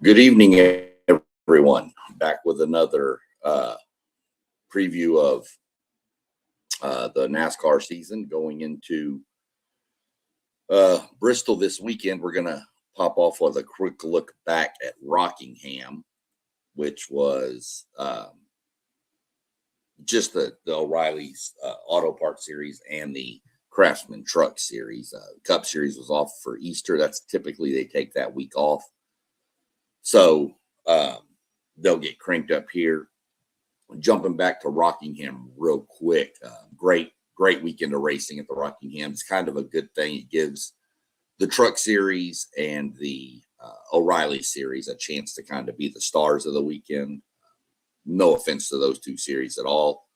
Good evening, everyone. Back with another preview of the NASCAR season going into Bristol this weekend. We're going to pop off with a quick look back at Rockingham, which was just the O'Reilly's Auto Parts Series and the Craftsman Truck Series. Cup Series was off for Easter. That's typically they take that week off. So they'll get cranked up here. Jumping back to Rockingham real quick. Great weekend of racing at the Rockingham. It's kind of a good thing. It gives the Truck Series and the O'Reilly Series a chance to kind of be the stars of the weekend. No offense to those two series at all.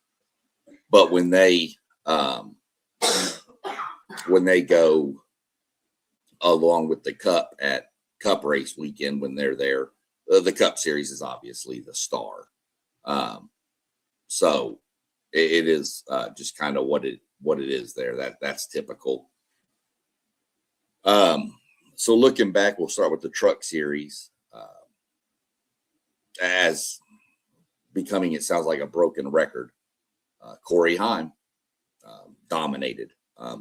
But when they go along with the Cup at Cup race weekend, when they're there, the Cup Series is obviously the star. So it is just kind of what it is there. That's typical. So looking back, we'll start with the Truck Series. As becoming, it sounds like a broken record. Corey Heim dominated,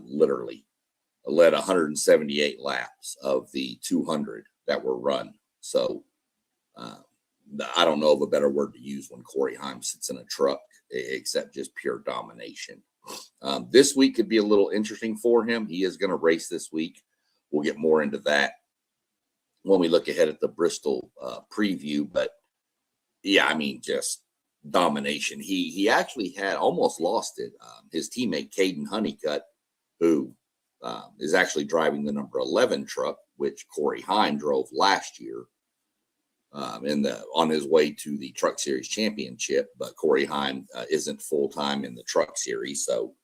literally. Led 178 laps of the 200 that were run. So I don't know of a better word to use when Corey Heim sits in a truck, except just pure domination. This week could be a little interesting for him. He is going to race this week. We'll get more into that when we look ahead at the Bristol preview. But yeah, I mean, just domination. He actually had almost lost it. His teammate Caden Honeycutt, who is actually driving the number 11 truck, which Corey Heim drove last year on his way to the Truck Series championship. But Corey Heim isn't full-time in the Truck Series, so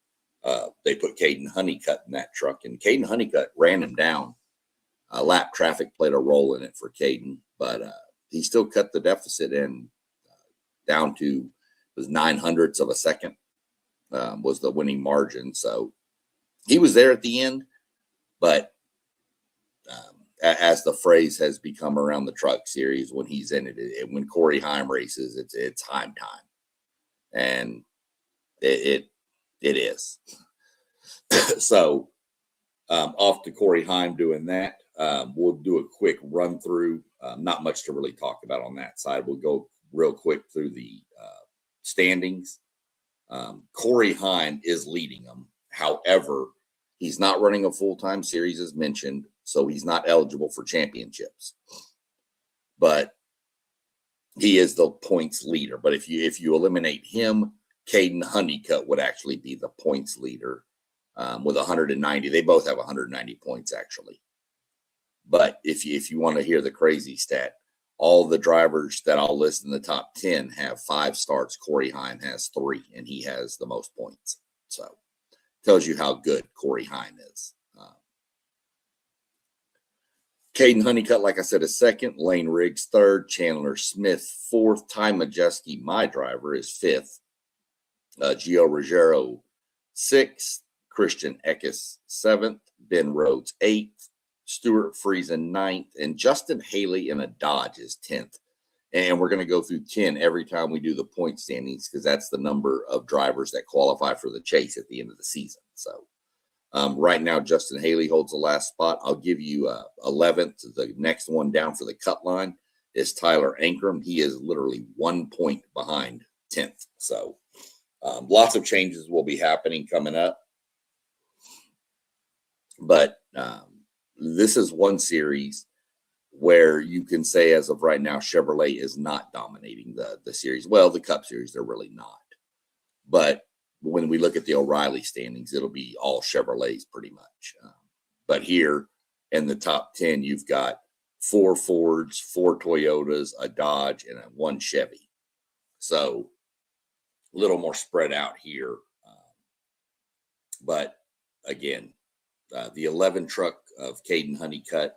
they put Caden Honeycutt in that truck, and Caden Honeycutt ran him down. Lap traffic played a role in it for Caden, but he still cut the deficit in down to was 900ths of a second was the winning margin. So he was there at the end, but as the phrase has become around the Truck Series, when he's in it, when Corey Heim races, it's Heim time, and it is. So off to Corey Heim doing that. We'll do a quick run through. Not much to really talk about on that side. We'll go real quick through the standings. Corey Heim is leading them. However, he's not running a full-time series as mentioned, so he's not eligible for championships. But he is the points leader. But if you eliminate him, Caden Honeycutt would actually be the points leader with 190. They both have 190 points actually. But if you want to hear the crazy stat, all the drivers that I'll list in the top 10 have 5 starts. Corey Heim has 3, and he has the most points. So tells you how good Corey Heim is. Caden Honeycutt, like I said, is second. Lane Riggs third. Chandler Smith fourth. Ty Majeski, my driver, is fifth. Gio Ruggiero sixth. Christian Eckes seventh. Ben Rhodes eighth. Stuart Friesen ninth. And Justin Haley in a Dodge is 10th. And we're going to go through 10 every time we do the point standings, because that's the number of drivers that qualify for the chase at the end of the season. So right now, Justin Haley holds the last spot. I'll give you 11th. The next one down for the cut line is Tyler Ankrum. He is literally 1 point behind 10th. So lots of changes will be happening coming up. But this is one series where you can say, as of right now, Chevrolet is not dominating the series. Well, the Cup Series, they're really not. But when we look at the O'Reilly standings, it'll be all Chevrolets pretty much. But here in the top 10, you've got 4 Fords, 4 Toyotas, a Dodge, and 1 Chevy. So a little more spread out here. But again, the 11 truck of Caden Honeycutt,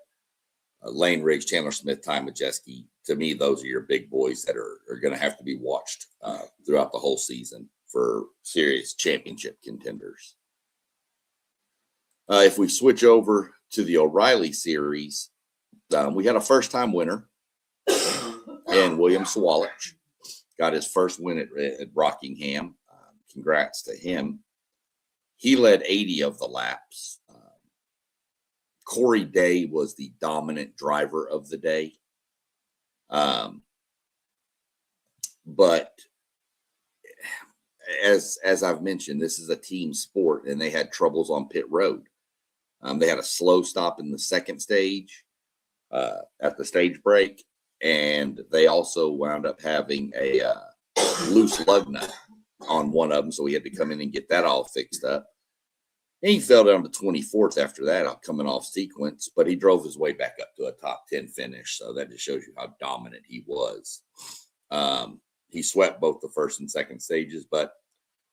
Lane Riggs, Chandler Smith, Ty Majeski, to me, those are your big boys that are going to have to be watched throughout the whole season for serious championship contenders. If we switch over to the O'Reilly series, we had a first-time winner And William Sawalich got his first win at Rockingham. Congrats to him. He led 80 of the laps. Corey Day was the dominant driver of the day. But as I've mentioned, this is a team sport, and they had troubles on pit road. They had a slow stop in the second stage at the stage break, and they also wound up having a loose lug nut on one of them, so he had to come in and get that all fixed up. And he fell down to 24th after that, coming off sequence, but he drove his way back up to a top 10 finish, so that just shows you how dominant he was. He swept both the first and second stages, but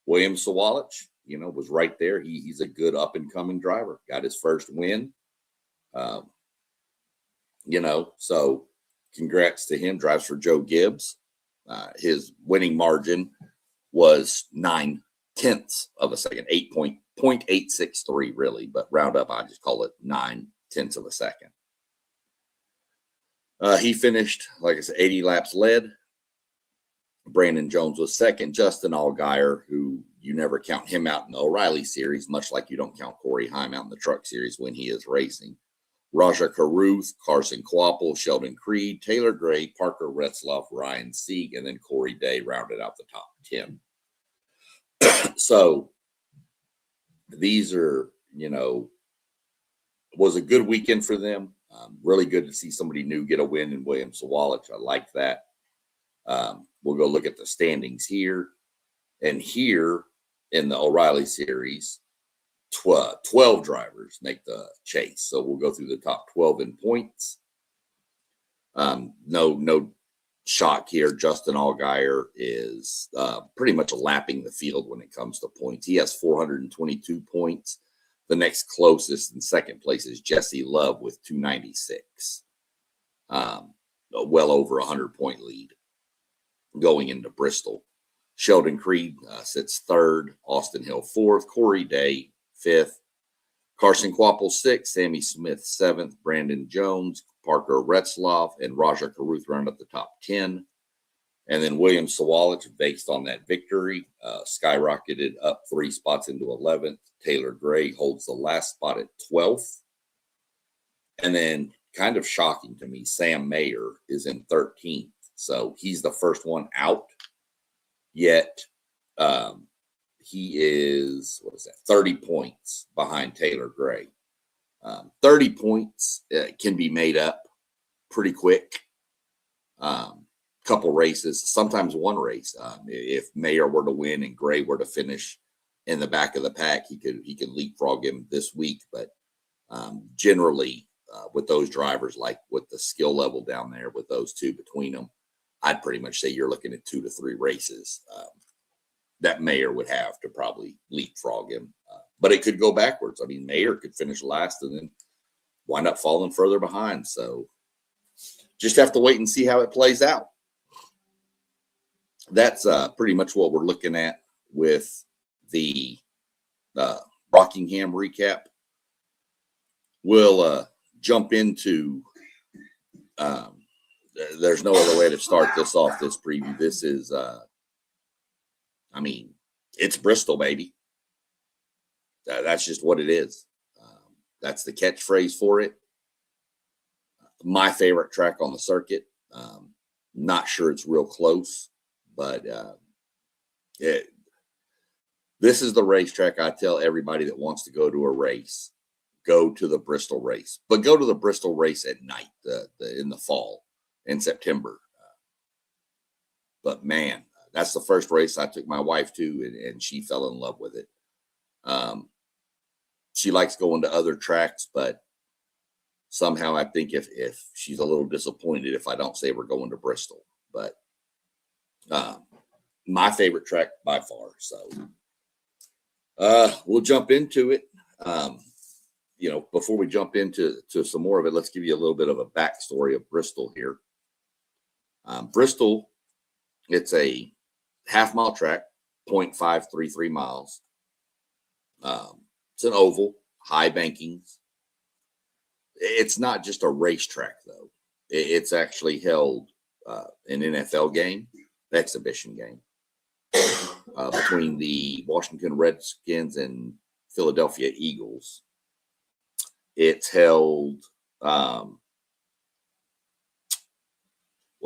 William Sawalich, was right there. He's a good up-and-coming driver. Got his first win. So congrats to him. Drives for Joe Gibbs. His winning margin was 0.9 of a second, 0.863 really, but round up, I just call it 0.9 of a second. He finished, like I said, 80 laps led. Brandon Jones was second. Justin Allgaier, who you never count him out in the O'Reilly series, much like you don't count Corey Heim out in the truck series when he is racing. Raja Caruth, Carson Kvapil, Sheldon Creed, Taylor Gray, Parker Retzloff, Ryan Sieg, and then Corey Day rounded out the top 10. So these are, was a good weekend for them. Really good to see somebody new get a win in William Sawalich. I like that. We'll go look at the standings here. And here in the O'Reilly series, 12 drivers make the chase. So we'll go through the top 12 in points. No shock here. Justin Allgaier is pretty much lapping the field when it comes to points. He has 422 points. The next closest in second place is Jesse Love with 296. Well over 100-point lead going into Bristol. Sheldon Creed sits third. Austin Hill fourth. Corey Day fifth. Carson Kvapil sixth. Sammy Smith seventh. Brandon Jones, Parker Retzloff, and Raja Caruth round up the top 10. And then William Sawalich, based on that victory, skyrocketed up 3 spots into 11th. Taylor Gray holds the last spot at 12th. And then, kind of shocking to me, Sam Mayer is in 13th. So he's the first one out. Yet he is, 30 points behind Taylor Gray. 30 points can be made up pretty quick. Couple races, sometimes one race. If Mayer were to win and Gray were to finish in the back of the pack, he could leapfrog him this week. But generally, with those drivers, like with the skill level down there, with those two between them, I'd pretty much say you're looking at 2 to 3 races that Mayer would have to probably leapfrog him. But it could go backwards. I mean, Mayer could finish last and then wind up falling further behind. So just have to wait and see how it plays out. That's pretty much what we're looking at with the Rockingham recap. We'll jump into there's no other way to start this off, this preview. This is, it's Bristol, baby. That's just what it is. That's the catchphrase for it. My favorite track on the circuit. Not sure it's real close, but this is the racetrack I tell everybody that wants to go to a race, go to the Bristol race. But go to the Bristol race at night, in the fall, in September. But man, that's the first race I took my wife to, and she fell in love with it. She likes going to other tracks, but somehow I think if she's a little disappointed if I don't say we're going to Bristol. But my favorite track by far. So we'll jump into it. Before we jump into some more of it, let's give you a little bit of a backstory of Bristol here. Bristol, it's a half-mile track, 0.533 miles. It's an oval, high bankings. It's not just a racetrack, though. It's actually held an NFL game, exhibition game, between the Washington Redskins and Philadelphia Eagles. It's held, what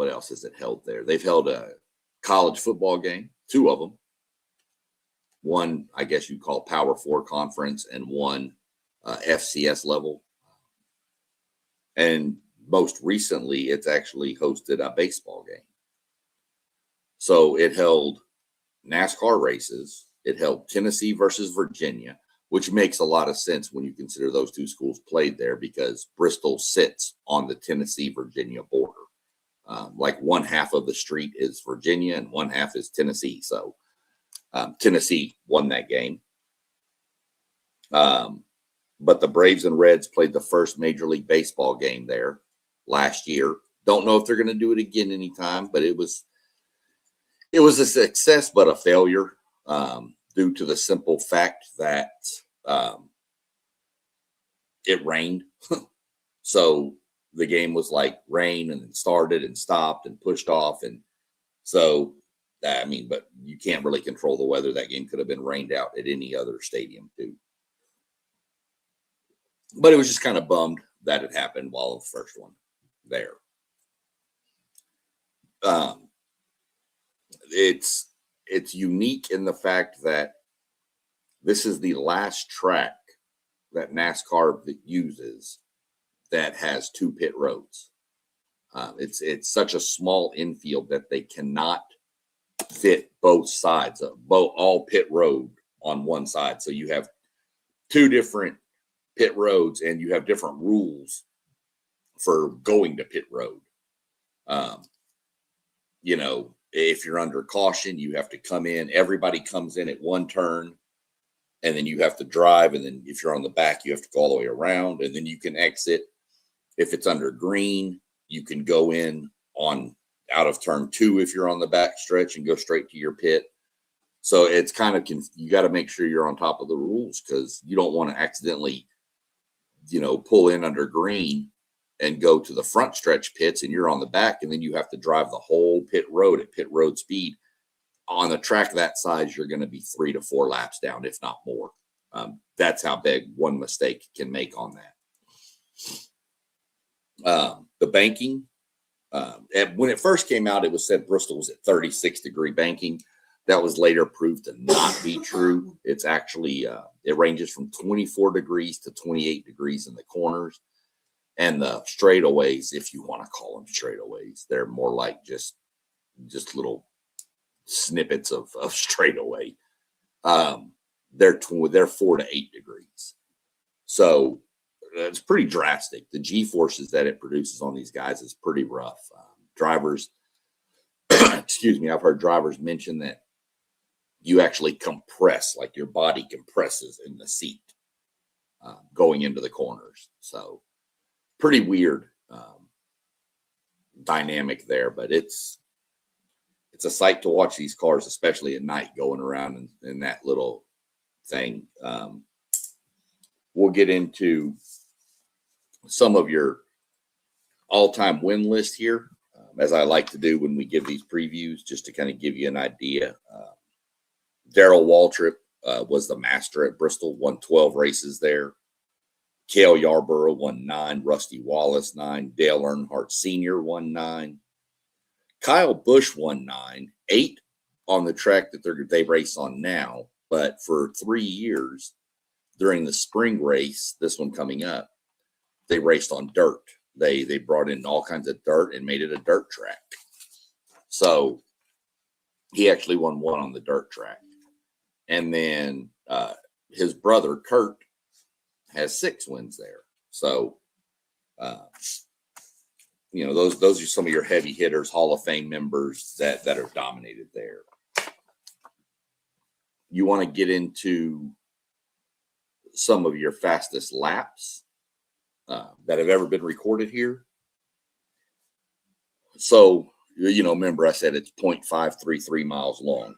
else is it held there? They've held a college football game, 2 of them. One, I guess you'd call Power 4 conference, and one FCS level. And most recently, it's actually hosted a baseball game. So it held NASCAR races. It held Tennessee versus Virginia, which makes a lot of sense when you consider those 2 schools played there, because Bristol sits on the Tennessee-Virginia border. Like one half of the street is Virginia and one half is Tennessee. So Tennessee won that game. But the Braves and Reds played the first Major League Baseball game there last year. Don't know if they're going to do it again anytime, but it was a success, but a failure, due to the simple fact that it rained. So the game was like rain, and then started and stopped and pushed off. And so, I mean, but you can't really control the weather. That game could have been rained out at any other stadium too. But it was just kind of bummed that it happened while the first one there. It's unique in the fact that this is the last track that NASCAR uses that has 2 pit roads. It's such a small infield that they cannot fit both sides of all pit road on one side. So you have 2 different pit roads, and you have different rules for going to pit road. You know, if you're under caution, you have to come in. Everybody comes in at one turn, and then you have to drive. And then if you're on the back, you have to go all the way around, and then you can exit. If it's under green, you can go in on out of turn 2 if you're on the back stretch and go straight to your pit. So it's kind of, you got to make sure you're on top of the rules, because you don't want to accidentally, pull in under green and go to the front stretch pits, and you're on the back, and then you have to drive the whole pit road at pit road speed. On a track that size, you're going to be 3 to 4 laps down, if not more. That's how big one mistake can make on that. The banking, when it first came out, it was said Bristol was at 36-degree banking. That was later proved to not be true. It's actually, it ranges from 24 degrees to 28 degrees in the corners. And the straightaways, if you want to call them straightaways, they're more like just little snippets of straightaway. They're 4 to 8 degrees. So it's pretty drastic. The G-forces that it produces on these guys is pretty rough. Drivers, excuse me, I've heard drivers mention that you actually compress, like your body compresses in the seat going into the corners. So pretty weird dynamic there, but it's a sight to watch these cars, especially at night, going around in that little thing. We'll get into some of your all-time win list here, as I like to do when we give these previews, just to kind of give you an idea. Darrell Waltrip was the master at Bristol, won 12 races there. Cale Yarborough won 9. Rusty Wallace 9. Dale Earnhardt Sr. won 9. Kyle Busch won 9. 8 on the track that they race on now, but for 3 years during the spring race, this one coming up, they raced on dirt. They brought in all kinds of dirt and made it a dirt track. So he actually won 1 on the dirt track. And then his brother, Kurt, has 6 wins there. So, those are some of your heavy hitters, Hall of Fame members that are dominated there. You want to get into some of your fastest laps that have ever been recorded here. So, remember I said it's 0.533 miles long.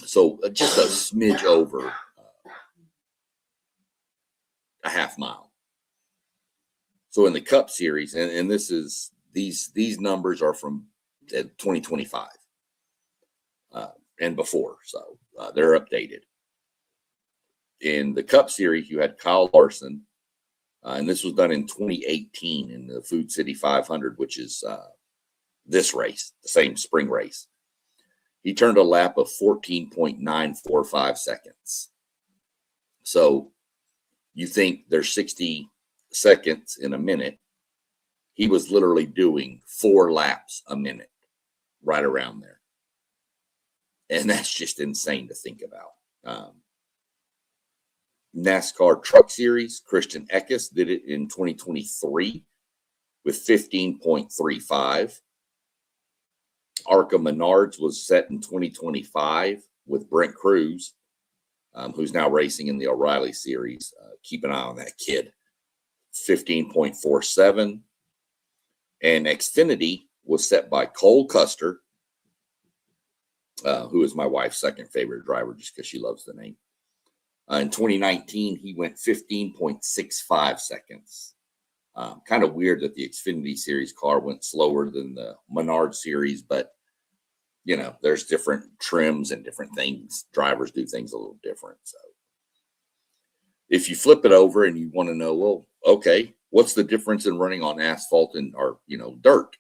So just a smidge over a half mile. So in the Cup Series, and this is these numbers are from 2025 and before, so they're updated. In the Cup Series, you had Kyle Larson, and this was done in 2018 in the Food City 500, which is this race, the same spring race. He turned a lap of 14.945 seconds. So you think there's 60 seconds in a minute. He was literally doing 4 laps a minute, right around there. And that's just insane to think about. NASCAR Truck Series, Christian Eckes did it in 2023 with 15.35. ARCA Menards was set in 2025 with Brent Cruz, who's now racing in the O'Reilly Series. Keep an eye on that kid. 15.47. And Xfinity was set by Cole Custer, who is my wife's second favorite driver just because she loves the name. In 2019, he went 15.65 seconds. Kind of weird that the Xfinity Series car went slower than the Menard Series, but, you know, there's different trims and different things. Drivers do things a little different. So if you flip it over and you want to know, well, okay, what's the difference in running on asphalt and, or, you know, dirt?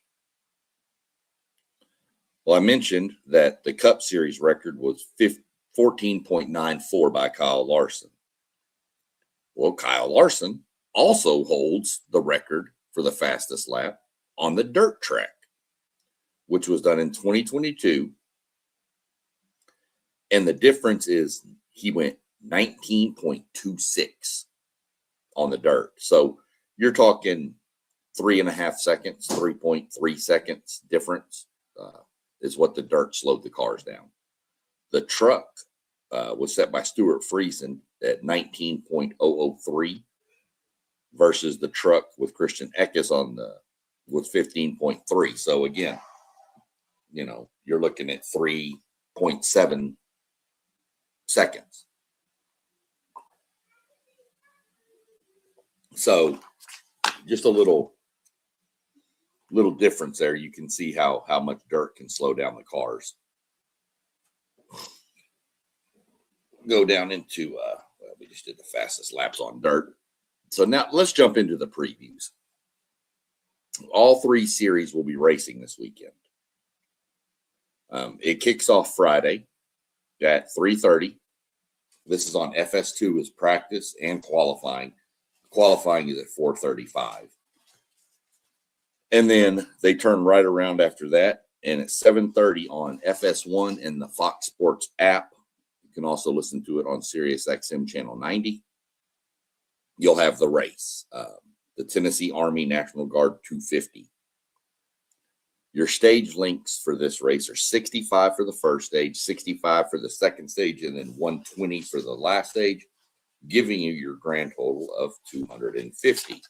Well, I mentioned that the Cup Series record was 14.94 by Kyle Larson. Well, Kyle Larson also holds the record for the fastest lap on the dirt track, which was done in 2022. And the difference is he went 19.26 on the dirt. So you're talking 3.5 seconds, 3.3 seconds difference is what the dirt slowed the cars down. The truck was set by Stuart Friesen at 19.003 versus the truck with Christian Eckes with 15.3. So again, you know, you're looking at 3.7 seconds. So just a little difference there. You can see how much dirt can slow down the cars. Go down into we just did the fastest laps on dirt. So now let's jump into the previews. All 3 series will be racing this weekend. It kicks off Friday at 3:30. This is on FS2 as practice and qualifying. Qualifying is at 4:35. And then they turn right around after that, and at 7:30 on FS1 and the Fox Sports app. You can also listen to it on Sirius XM Channel 90. You'll have the race, the Tennessee Army National Guard 250. Your stage links for this race are 65 for the first stage, 65 for the second stage, and then 120 for the last stage, giving you your grand total of 250.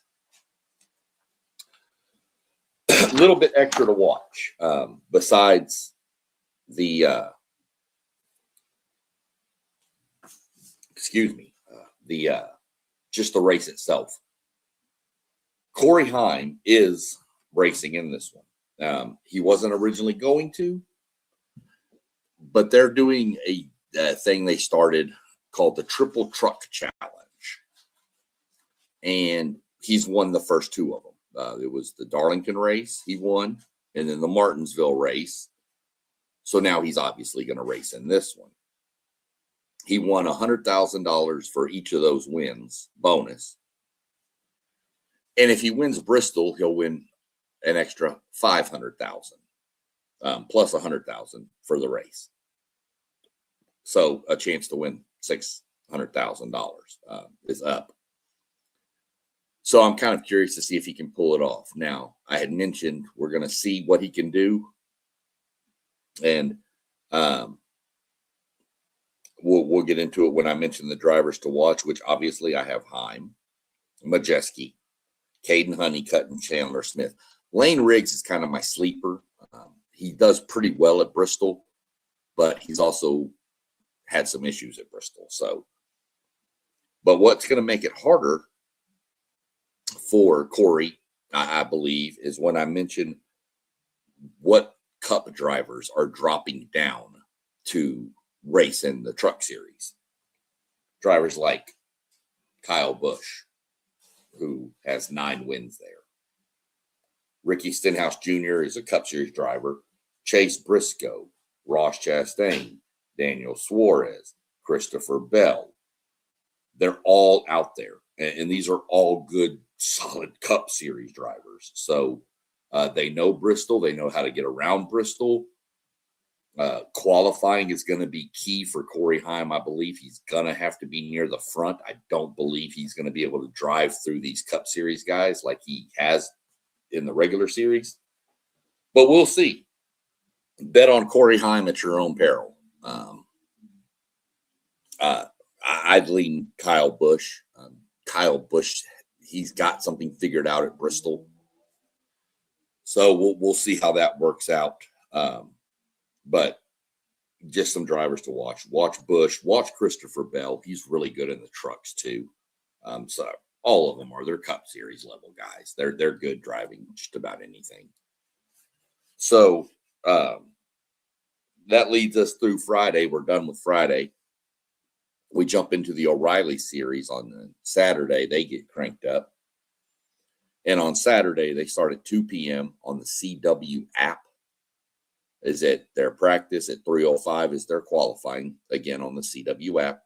A little bit extra to watch, besides the just the race itself. Corey Heim is racing in this one. He wasn't originally going to, but they're doing a thing they started called the Triple Truck Challenge, and he's won the first 2 of them. It was the Darlington race he won, and then the Martinsville race. So now he's obviously going to race in this one. He won $100,000 for each of those wins, bonus. And if he wins Bristol, he'll win an extra $500,000 plus $100,000 for the race. So a chance to win $600,000 is up. So I'm kind of curious to see if he can pull it off. Now, I had mentioned we're going to see what he can do. And we'll get into it when I mention the drivers to watch, which obviously I have Heim, Majeski, Caden Honeycutt, and Chandler Smith. Lane Riggs is kind of my sleeper. He does pretty well at Bristol, but he's also had some issues at Bristol. So, but what's going to make it harder for Corey, I believe, is when I mentioned what Cup drivers are dropping down to race in the Truck Series. Drivers like Kyle Busch, who has 9 wins there. Ricky Stenhouse Jr. is a Cup Series driver. Chase Briscoe, Ross Chastain, Daniel Suarez, Christopher Bell. They're all out there. And these are all good, solid Cup Series drivers. So they know Bristol. They know how to get around Bristol. Qualifying is going to be key for Corey Heim. I believe he's going to have to be near the front. I don't believe he's going to be able to drive through these Cup Series guys like he has in the regular series. But we'll see. Bet on Corey Heim at your own peril. I'd lean Kyle Busch. Kyle Busch, he's got something figured out at Bristol. So we'll see how that works out. But just some drivers to watch. Watch Busch. Watch Christopher Bell. He's really good in the trucks too. So all of them are. They're Cup Series level guys. They're good driving just about anything. So that leads us through Friday. We're done with Friday. We jump into the O'Reilly series on Saturday. They get cranked up. And on Saturday, they start at 2 p.m. on the CW app. Is at their practice at 3:05 is their qualifying, again, on the CW app.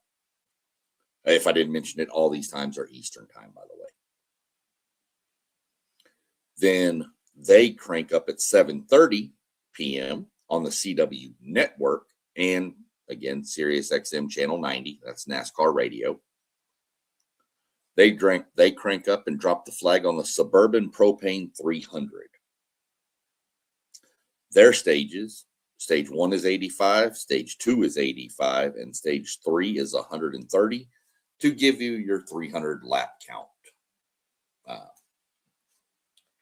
If I didn't mention it, all these times are Eastern time, by the way. Then they crank up at 7:30 p.m. on the CW network and, again, Sirius XM Channel 90. That's NASCAR radio. They crank up and drop the flag on the Suburban Propane 300. Their stages, stage 1 is 85, stage 2 is 85, and stage 3 is 130 to give you your 300 lap count.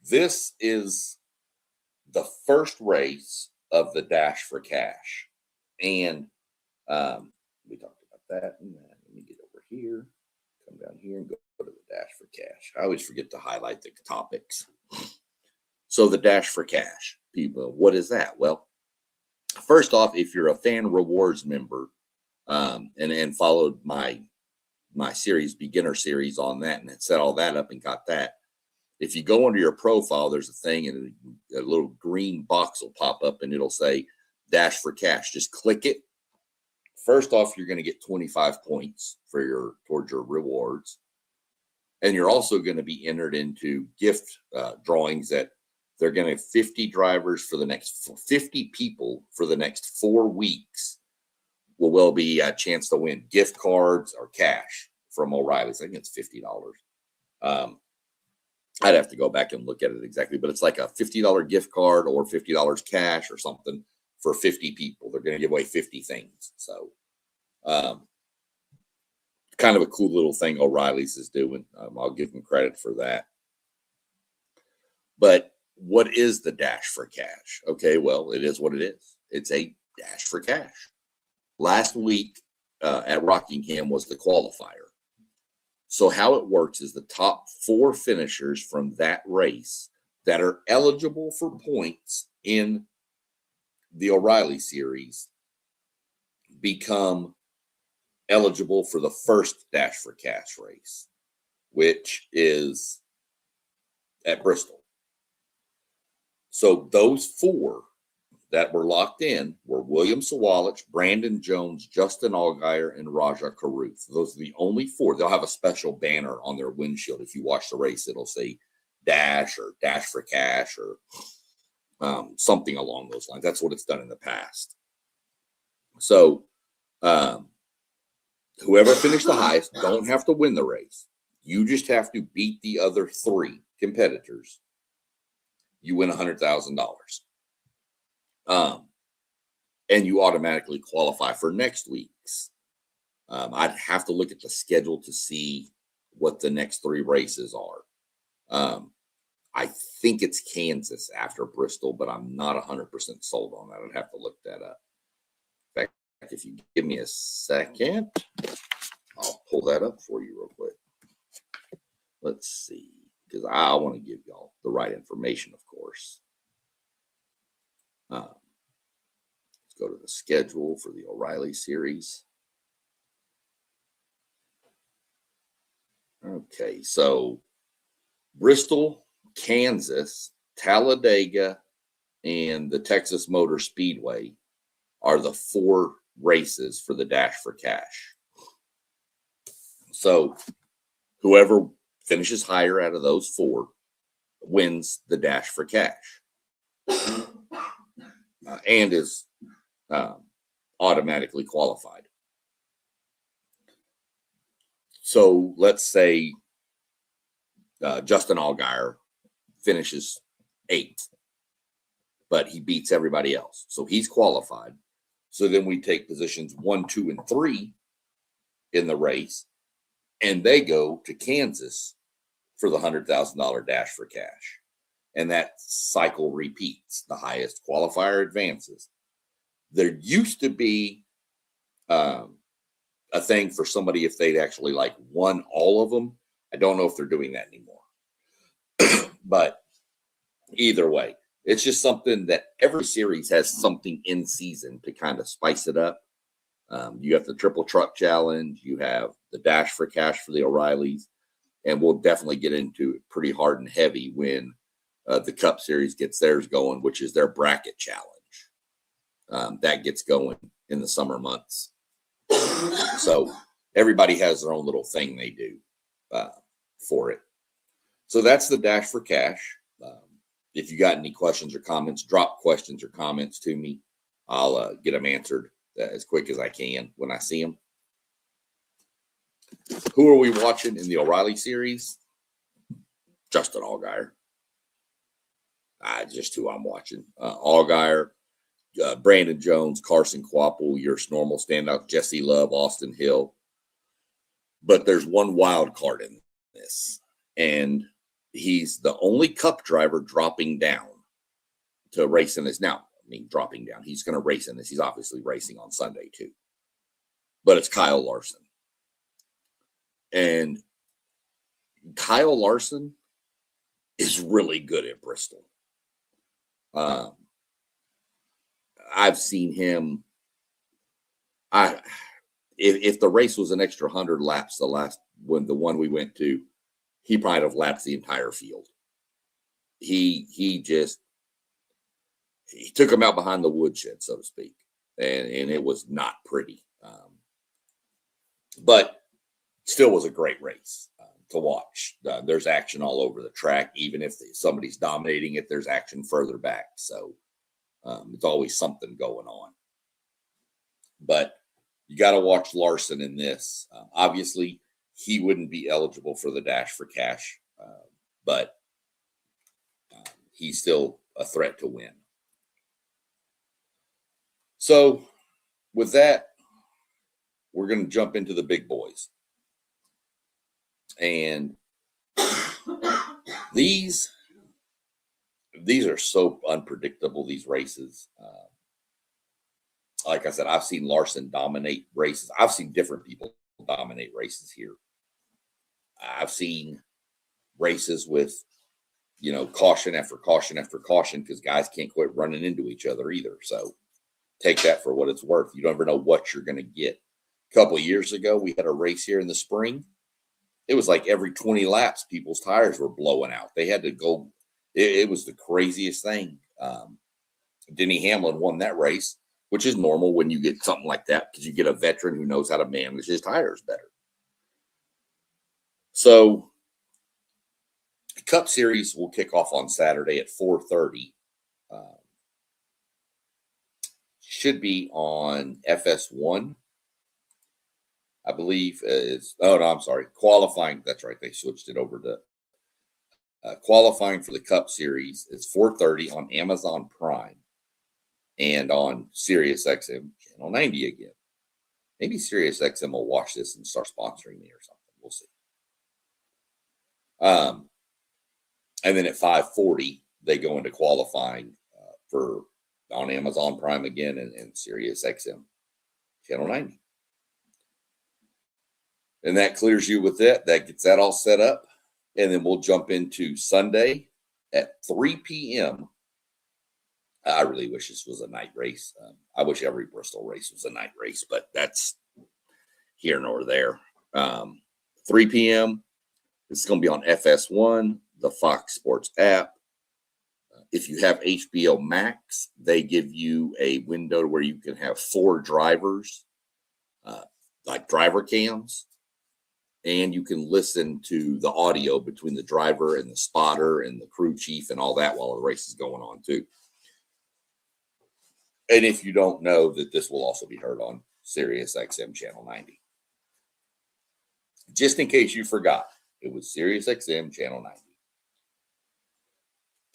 This is the first race of the Dash for Cash. And we talked about that. Let me get over here, come down here and go to the Dash for Cash. I always forget to highlight the topics. So the Dash for Cash, people, what is that? Well, first off, if you're a Fan Rewards member and followed my series, beginner series on that, and set all that up and got that, if you go under your profile, there's a thing and a little green box will pop up and it'll say Dash for Cash. Just click it. First off, you're going to get 25 points towards your rewards. And you're also going to be entered into gift drawings that they're going to have 50 drivers for the next 50 people for the next 4 weeks will be a chance to win gift cards or cash from O'Reilly's. I think it's $50. I'd have to go back and look at it exactly, but it's like a $50 gift card or $50 cash or something for 50 people. They're going to give away 50 things. So kind of a cool little thing O'Reilly's is doing. I'll give them credit for that. But what is the Dash for Cash? Okay, well, it is what it is. It's a Dash for Cash. Last week at Rockingham was the qualifier. So how it works is the top 4 finishers from that race that are eligible for points in the O'Reilly series become eligible for the first Dash for Cash race, which is at Bristol. So those 4 that were locked in were William Sawalich, Brandon Jones, Justin Allgaier, and Raja Caruth. Those are the only 4. They'll have a special banner on their windshield. If you watch the race, it'll say Dash or Dash for Cash or something along those lines. That's what it's done in the past. So whoever finished the highest don't have to win the race. You just have to beat the other 3 competitors. You win $100,000. And you automatically qualify for next week's. I'd have to look at the schedule to see what the next 3 races are. I think it's Kansas after Bristol, but I'm not 100% sold on that. I'd have to look that up. In fact, if you give me a second, I'll pull that up for you real quick. Let's see. because I want to give y'all the right information, of course. Let's go to the schedule for the O'Reilly series. Okay, so Bristol, Kansas, Talladega, and the Texas Motor Speedway are the 4 races for the Dash for Cash. So whoever finishes higher out of those 4 wins the Dash for Cash and is automatically qualified. So let's say Justin Allgaier finishes 8th, but he beats everybody else. So he's qualified. So then we take positions 1, 2, and 3 in the race, and they go to Kansas for the $100,000 Dash for Cash. And that cycle repeats. The highest qualifier advances. There used to be a thing for somebody if they'd actually like won all of them. I don't know if they're doing that anymore. But either way, it's just something that every series has something in season to kind of spice it up. You have the Triple Truck Challenge. You have the Dash for Cash for the O'Reillys. And we'll definitely get into it pretty hard and heavy when the Cup Series gets theirs going, which is their bracket challenge. That gets going in the summer months. So everybody has their own little thing they do for it. So that's the Dash for Cash. If you got any questions or comments, drop questions or comments to me. I'll get them answered as quick as I can when I see them. Who are we watching in the O'Reilly series? Justin Allgaier. Just who I'm watching. Allgaier, Brandon Jones, Carson Kvapil, your normal standout, Jesse Love, Austin Hill. But there's one wild card in this, and he's the only Cup driver dropping down to race in this. Now, I mean, dropping down. He's going to race in this. He's obviously racing on Sunday too. But it's Kyle Larson. And Kyle Larson is really good at Bristol. I've seen him. If the race was an extra 100 laps, the one we went to, he might have lapped the entire field. He took him out behind the woodshed, so to speak, and it was not pretty. But still was a great race to watch. There's action all over the track. Even if somebody's dominating it, there's action further back. So it's always something going on. But you got to watch Larson in this. Obviously, he wouldn't be eligible for the Dash for Cash, but he's still a threat to win. So with that, we're going to jump into the big boys. And these are so unpredictable, these races. Like I said, I've seen Larson dominate races. I've seen different people dominate races here. I've seen races with, caution after caution after caution because guys can't quit running into each other either. So take that for what it's worth. You don't ever know what you're going to get. A couple of years ago, we had a race here in the spring. It was like every 20 laps, people's tires were blowing out. They had to go. It was the craziest thing. Denny Hamlin won that race, which is normal when you get something like that because you get a veteran who knows how to manage his tires better. So the Cup Series will kick off on Saturday at 4:30. Should be on FS1. I believe I'm sorry. Qualifying. That's right. They switched it over to qualifying for the Cup Series. It's 4:30 on Amazon Prime and on Sirius XM Channel 90 again. Maybe Sirius XM will watch this and start sponsoring me or something. We'll see. And then at 5:40, they go into qualifying for on Amazon Prime again and Sirius XM Channel 90. And that clears you with that. That gets that all set up. And then we'll jump into Sunday at 3 p.m. I really wish this was a night race. I wish every Bristol race was a night race, but that's here nor there. 3 p.m. It's going to be on FS1, the Fox Sports app. If you have HBO Max, they give you a window where you can have 4 drivers, like driver cams, and you can listen to the audio between the driver and the spotter and the crew chief and all that while the race is going on too. And if you don't know, that this will also be heard on Sirius XM Channel 90. Just in case you forgot, it was Sirius XM Channel 90.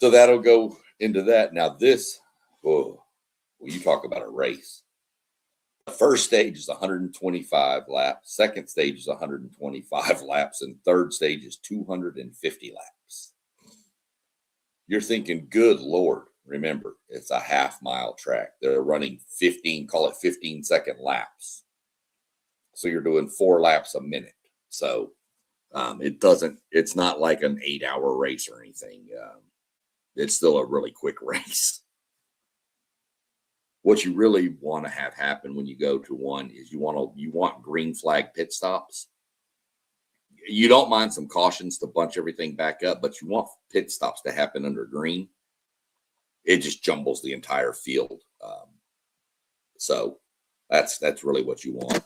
So that'll go into that. Now this, well, you talk about a race. The first stage is 125 laps. Second stage is 125 laps. And third stage is 250 laps. You're thinking, good Lord. Remember, it's a half-mile track. They're running 15-second laps. So you're doing 4 laps a minute. So it's not like an 8-hour race or anything. It's still a really quick race. What you really want to have happen when you go to one is you want green flag pit stops. You don't mind some cautions to bunch everything back up, but you want pit stops to happen under green. It just jumbles the entire field. So that's really what you want.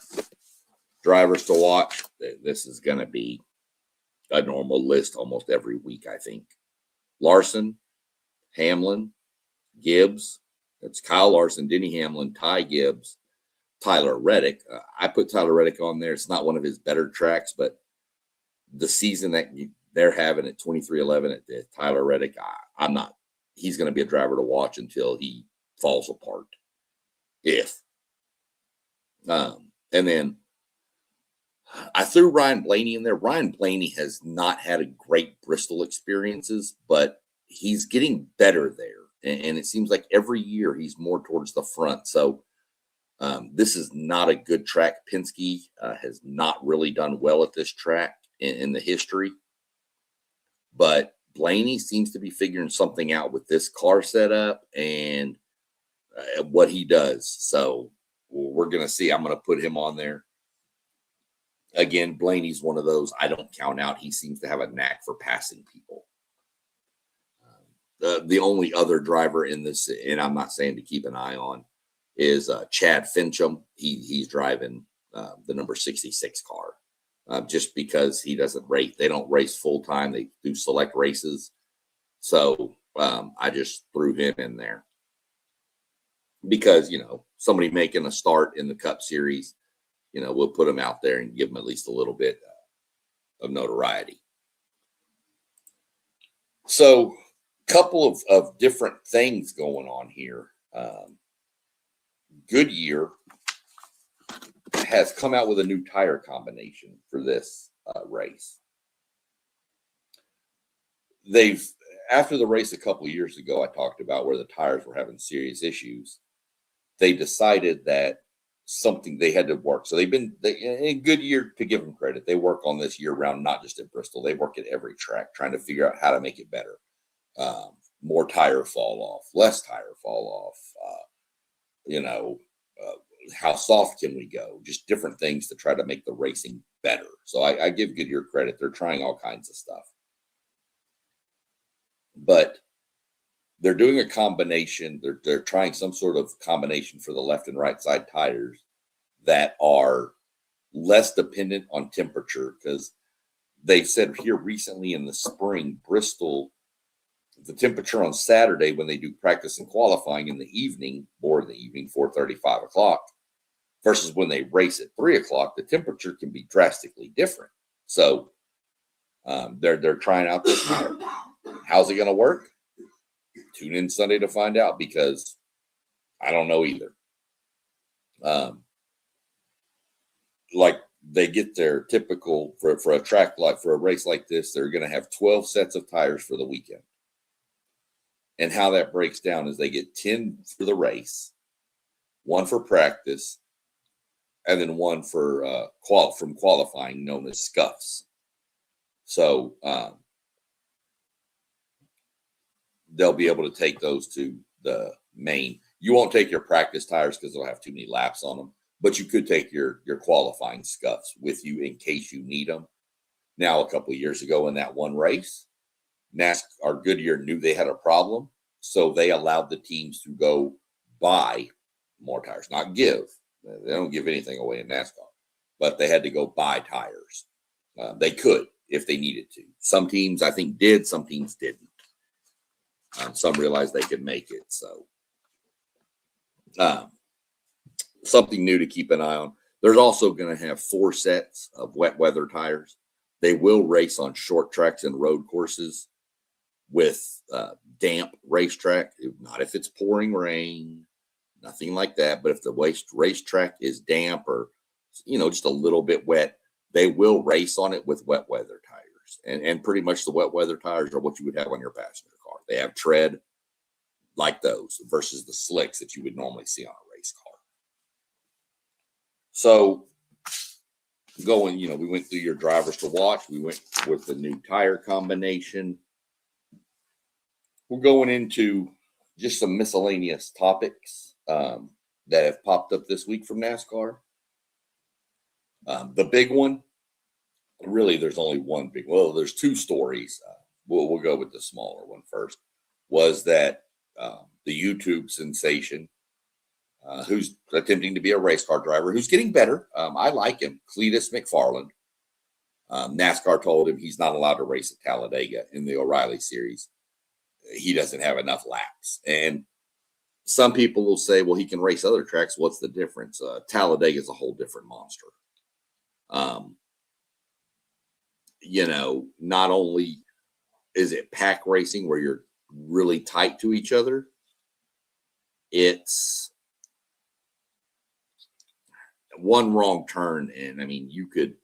Drivers to watch. This is going to be a normal list almost every week, I think. Larson, Hamlin, Gibbs. It's Kyle Larson, Denny Hamlin, Ty Gibbs, Tyler Reddick. I put Tyler Reddick on there. It's not one of his better tracks, but the season that they're having at 23-11 at Tyler Reddick, I'm not. He's going to be a driver to watch until he falls apart. And then I threw Ryan Blaney in there. Ryan Blaney has not had a great Bristol experiences, but he's getting better there. And it seems like every year he's more towards the front. So this is not a good track. Penske has not really done well at this track in the history. But Blaney seems to be figuring something out with this car setup and what he does. So we're going to see. I'm going to put him on there. Again, Blaney's one of those I don't count out. He seems to have a knack for passing people. The only other driver in this, and I'm not saying to keep an eye on, is Chad Fincham. He's driving the number 66 car just because he doesn't race. They don't race full time. They do select races. So I just threw him in there because, somebody making a start in the Cup Series, we'll put him out there and give him at least a little bit of notoriety. So couple of different things going on here. Goodyear has come out with a new tire combination for this race. After the race a couple of years ago, I talked about where the tires were having serious issues. They decided that something they had to work. So in Goodyear, to give them credit, they work on this year round, not just at Bristol. They work at every track trying to figure out how to make it better. More tire fall off, less tire fall off, how soft can we go? Just different things to try to make the racing better. So I give Goodyear credit. They're trying all kinds of stuff. But they're doing a combination. They're trying some sort of combination for the left and right side tires that are less dependent on temperature, because they've said here recently in the spring, Bristol, the temperature on Saturday when they do practice and qualifying in the evening, or in the evening, 4:30, 5 o'clock, versus when they race at 3 o'clock, the temperature can be drastically different. So they're trying out this tire. How's it going to work? Tune in Sunday to find out, because I don't know either. Like they get their typical for a track, like for a race like this, they're going to have 12 sets of tires for the weekend. And how that breaks down is they get 10 for the race, 1 for practice, and then 1 for from qualifying, known as scuffs. So they'll be able to take those to the main. You won't take your practice tires because they'll have too many laps on them, but you could take your qualifying scuffs with you in case you need them. Now, a couple of years ago in that one race, NASCAR Goodyear knew they had a problem, so they allowed the teams to go buy more tires, not give. They don't give anything away in NASCAR, but they had to go buy tires. They could if they needed to. Some teams, I think, did. Some teams didn't. Some realized they could make it. So something new to keep an eye on. There's also going to have 4 sets of wet weather tires. They will race on short tracks and road courses with damp racetrack. Not if it's pouring rain, nothing like that. But if the racetrack is damp or, just a little bit wet, they will race on it with wet weather tires. And pretty much the wet weather tires are what you would have on your passenger car. They have tread like those versus the slicks that you would normally see on a race car. So we went through your drivers to watch. We went with the new tire combination. We're going into just some miscellaneous topics that have popped up this week from NASCAR. The big one, really, there's only one big. Well, there's 2 stories. We'll go with the smaller one first. Was that the YouTube sensation, who's attempting to be a race car driver, who's getting better. I like him, Cletus McFarland. NASCAR told him he's not allowed to race at Talladega in the O'Reilly series. He doesn't have enough laps. And some people will say, well, he can race other tracks. What's the difference? Talladega is a whole different monster. Not only is it pack racing where you're really tight to each other, it's one wrong turn. And you could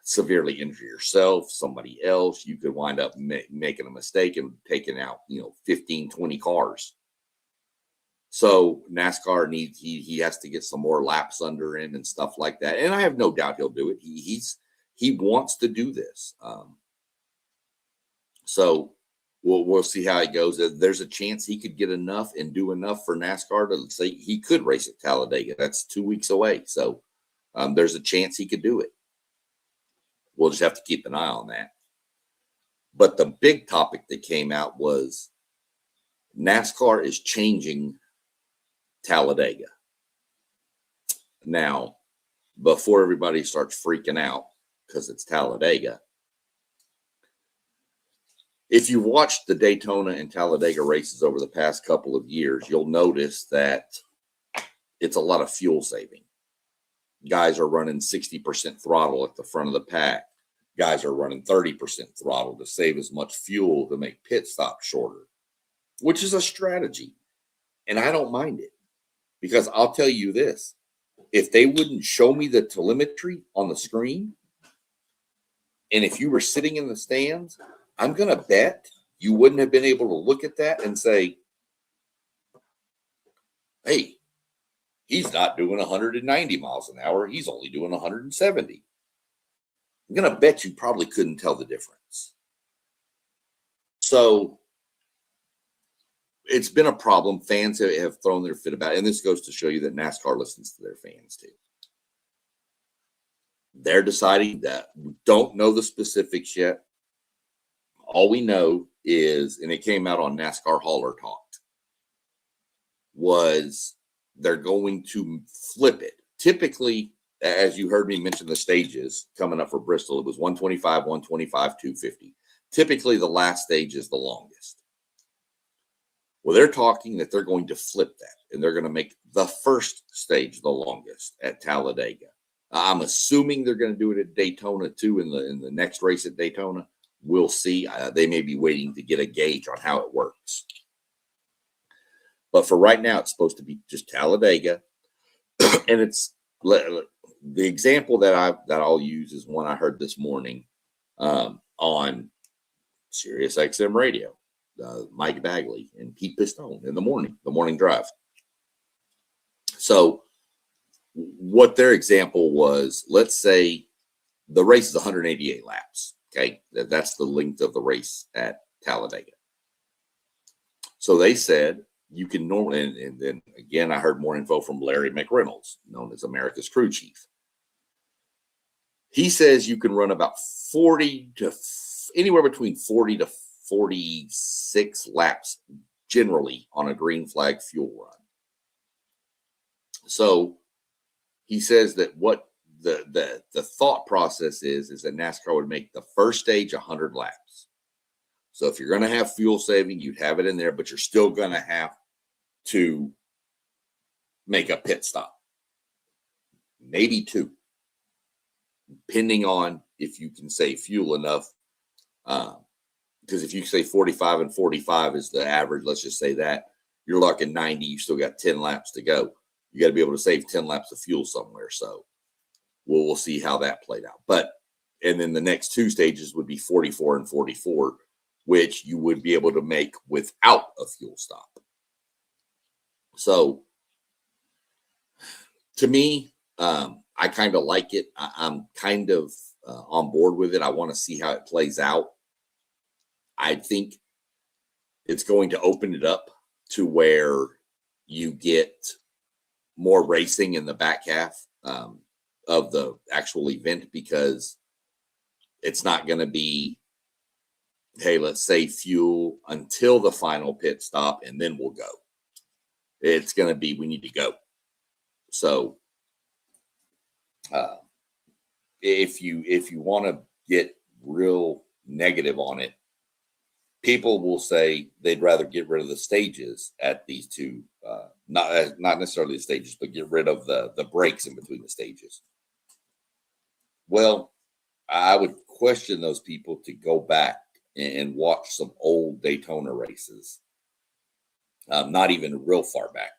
severely injure yourself, somebody else. You could wind up making a mistake and taking out, 15, 20 cars. So NASCAR needs, he has to get some more laps under him and stuff like that. And I have no doubt he'll do it. He wants to do this. So we'll see how it goes. There's a chance he could get enough and do enough for NASCAR to say he could race at Talladega. That's 2 weeks away. So there's a chance he could do it. We'll just have to keep an eye on that. But the big topic that came out was NASCAR is changing Talladega. Now, before everybody starts freaking out because it's Talladega, if you watched the Daytona and Talladega races over the past couple of years, you'll notice that it's a lot of fuel saving. Guys are running 60% throttle at the front of the pack. Guys are running 30% throttle to save as much fuel to make pit stops shorter, which is a strategy. And I don't mind it, because I'll tell you this. If they wouldn't show me the telemetry on the screen, and if you were sitting in the stands, I'm going to bet you wouldn't have been able to look at that and say, hey, he's not doing 190 miles an hour. He's only doing 170. I'm going to bet you probably couldn't tell the difference. So it's been a problem. Fans have thrown their fit about it. And this goes to show you that NASCAR listens to their fans too. They're deciding that. We don't know the specifics yet. All we know is, and it came out on NASCAR Hauler Talked, was they're going to flip it. Typically, as you heard me mention the stages coming up for Bristol, it was 125, 125, 250. Typically, the last stage is the longest. Well, they're talking that they're going to flip that, and they're going to make the first stage the longest at Talladega. I'm assuming they're going to do it at Daytona too in the next race at Daytona. We'll see. They may be waiting to get a gauge on how it works. But for right now, it's supposed to be just Talladega. And it's the example that I'll use is one I heard this morning on Sirius XM radio. Mike Bagley and Pete Pistone in the morning drive. So what their example was, let's say the race is 188 laps. Okay, that's the length of the race at Talladega. So they said you can normally, and then again, I heard more info from Larry McReynolds, known as America's crew chief. He says you can run about 40 to anywhere between 40 to 46 laps generally on a green flag fuel run. So he says that what the thought process is that NASCAR would make the first stage 100 laps. So if you're going to have fuel saving, you'd have it in there, but you're still going to have to make a pit stop, maybe 2, depending on if you can save fuel enough. Because if you say 45 and 45 is the average, let's just say that, you're looking 90, you still got 10 laps to go. You got to be able to save 10 laps of fuel somewhere. So we'll see how that played out. And then the next 2 stages would be 44 and 44, which you would be able to make without a fuel stop. So to me, I kind of like it. I'm kind of on board with it. I want to see how it plays out. I think it's going to open it up to where you get more racing in the back half of the actual event, because it's not going to be, hey, let's save fuel until the final pit stop and then we'll go. It's going to be, we need to go. So if you want to get real negative on it, people will say they'd rather get rid of the stages at these 2, not necessarily the stages, but get rid of the breaks in between the stages. Well, I would question those people to go back and watch some old Daytona races, not even real far back,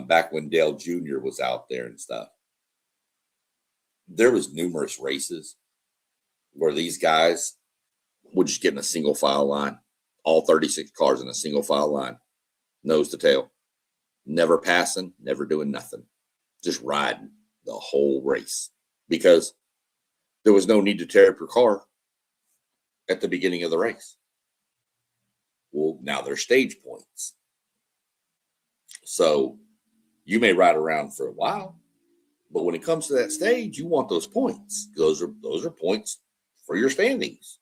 back when Dale Jr. was out there and stuff. There was numerous races where these guys would just get in a single file line, all 36 cars in a single file line, nose to tail, never passing, never doing nothing, just riding the whole race, because there was no need to tear up your car at the beginning of the race. Well, now they're stage points. So you may ride around for a while, but when it comes to that stage, you want those points. Those are points for your standings.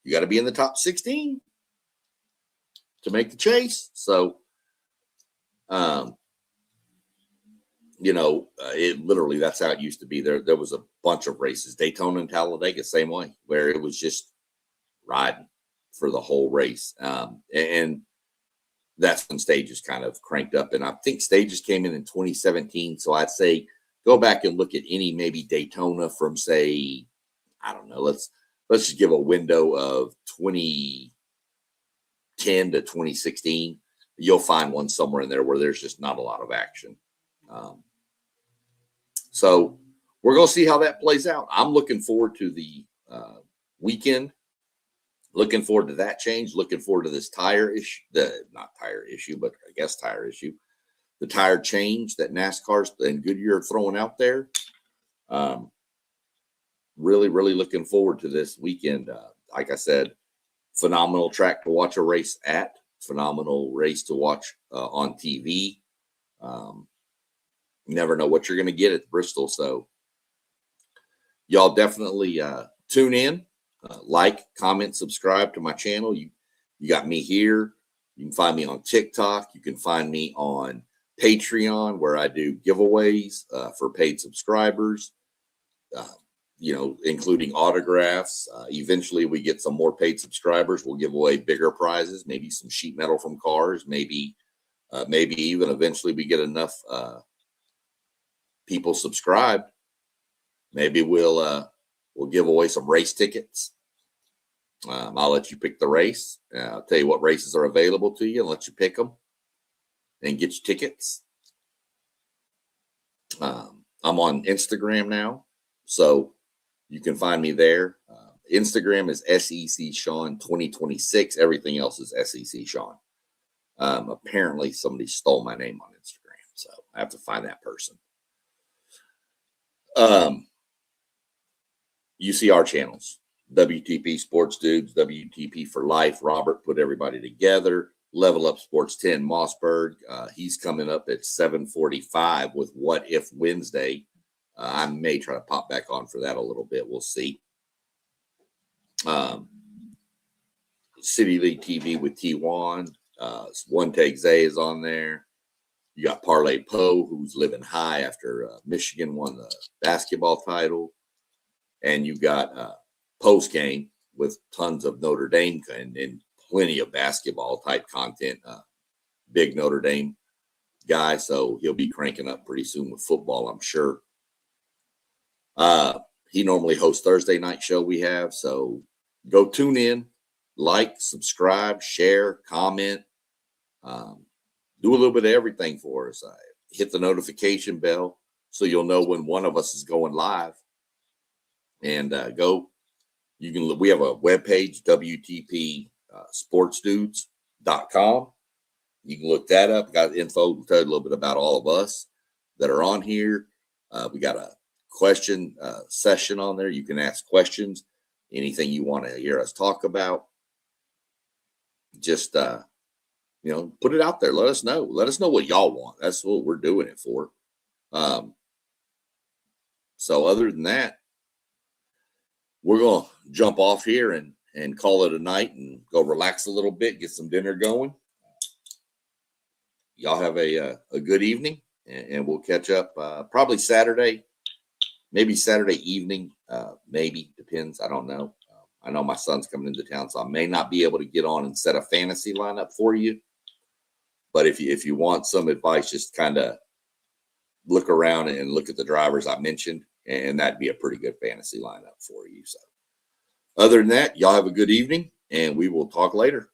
You got to be in the top 16 to make the chase. So, it literally, that's how it used to be. There was a bunch of races, Daytona and Talladega, same way, where it was just riding for the whole race. And that's when stages kind of cranked up. And I think stages came in 2017. So I'd say go back and look at any maybe Daytona from, say, I don't know, let's just give a window of 2010 to 2016. You'll find one somewhere in there where there's just not a lot of action. So we're going to see how that plays out. I'm looking forward to the weekend. Looking forward to that change. Looking forward to this tire issue, not tire issue, but I guess tire issue. The tire change that NASCAR and Goodyear are throwing out there. Really, really looking forward to this weekend. Like I said, phenomenal track to watch a race at. Phenomenal race to watch on TV. You never know what you're going to get at Bristol. So y'all definitely tune in, like, comment, subscribe to my channel. You got me here. You can find me on TikTok. You can find me on Patreon, where I do giveaways for paid subscribers, including autographs. Eventually we get some more paid subscribers. We'll give away bigger prizes, maybe some sheet metal from cars, maybe even eventually we get enough people subscribed. Maybe we'll give away some race tickets. I'll let you pick the race. I'll tell you what races are available to you and let you pick them and get your tickets. I'm on Instagram now, so you can find me there. Instagram is SEC Sean 2026. Everything else is SEC Sean. Apparently somebody stole my name on Instagram, so I have to find that person. You see our channels, WTP Sports Dudes, WTP for Life. Robert put everybody together. Level Up Sports 10 Mossberg. He's coming up at 7:45 with What If Wednesday. I may try to pop back on for that a little bit. We'll see. City League TV with T1. One Take Zay is on there. You got Parlay Poe, who's living high after Michigan won the basketball title. And you got Post Game with tons of Notre Dame and plenty of basketball type content. Big Notre Dame guy, so he'll be cranking up pretty soon with football, I'm sure. He normally hosts Thursday night show we have, so go tune in, like, subscribe, share, comment. Do a little bit of everything for us. Hit the notification bell so you'll know when one of us is going live. And we have a webpage, WTPSportsDudes.com. You can look that up. Got info, tell you a little bit about all of us that are on here. We got a question session on there. You can ask questions, anything you want to hear us talk about. Just, put it out there. Let us know. Let us know what y'all want. That's what we're doing it for. So other than that, we're going to jump off here and call it a night and go relax a little bit, get some dinner going. Y'all have a good evening, and we'll catch up probably Saturday, maybe Saturday evening, maybe, depends. I don't know. I know my son's coming into town, so I may not be able to get on and set a fantasy lineup for you. But if you want some advice, just kind of look around and look at the drivers I mentioned, and that'd be a pretty good fantasy lineup for you. So other than that, y'all have a good evening, and we will talk later.